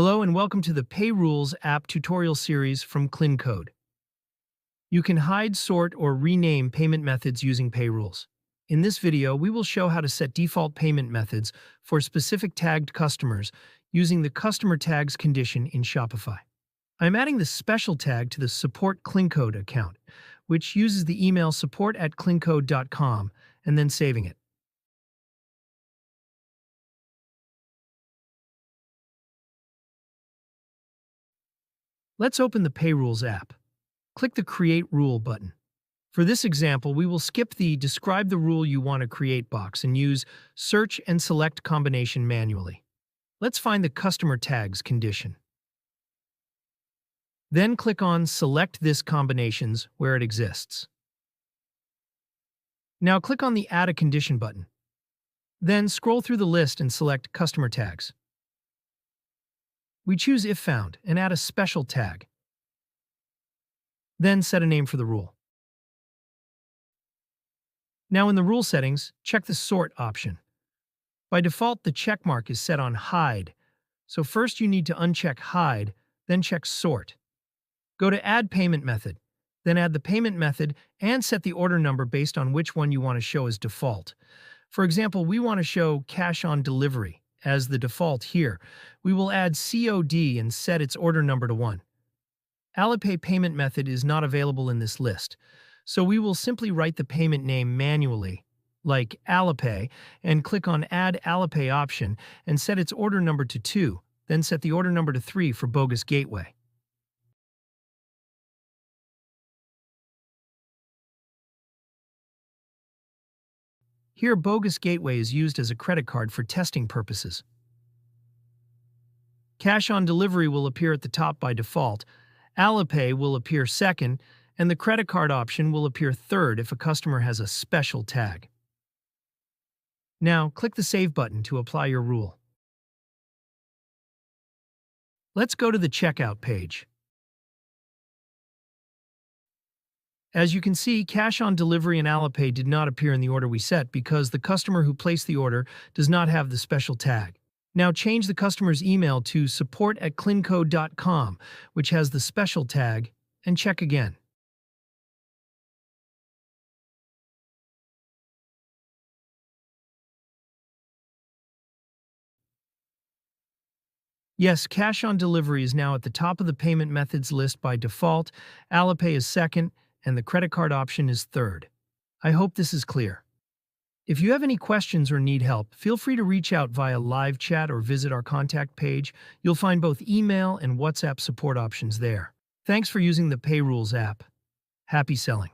Hello and welcome to the PayRules app tutorial series from KlinKode. You can hide, sort, or rename payment methods using PayRules. In this video, we will show how to set default payment methods for specific tagged customers using the customer tags condition in Shopify. I'm adding the special tag to the support KlinKode account, which uses the email support@klinkode.com and then saving it. Let's open the PayRules app. Click the Create Rule button. For this example, we will skip the Describe the rule you want to create box and use Search and Select Combination manually. Let's find the Customer Tags condition. Then click on Select this combinations where it exists. Now click on the Add a Condition button. Then scroll through the list and select Customer Tags. We choose If Found and add a special tag. Then set a name for the rule. Now in the rule settings, check the Sort option. By default, the checkmark is set on Hide, so first you need to uncheck Hide, then check Sort. Go to Add Payment Method, then add the payment method and set the order number based on which one you want to show as default. For example, we want to show Cash on Delivery as the default here. We will add COD and set its order number to 1. Alipay payment method is not available in this list, so we will simply write the payment name manually, like Alipay, and click on Add Alipay option and set its order number to 2, then set the order number to 3 for Bogus Gateway. Here, Bogus Gateway is used as a credit card for testing purposes. Cash on Delivery will appear at the top by default, Alipay will appear second, and the credit card option will appear third if a customer has a special tag. Now, click the Save button to apply your rule. Let's go to the checkout page. As you can see, Cash on Delivery and Alipay did not appear in the order we set because the customer who placed the order does not have the special tag. Now change the customer's email to support@klinkode.com, which has the special tag, and check again. Yes, Cash on Delivery is now at the top of the payment methods list by default, Alipay is second, and the credit card option is third. I hope this is clear. If you have any questions or need help, feel free to reach out via live chat or visit our contact page. You'll find both email and WhatsApp support options there. Thanks for using the PayRules app. Happy selling.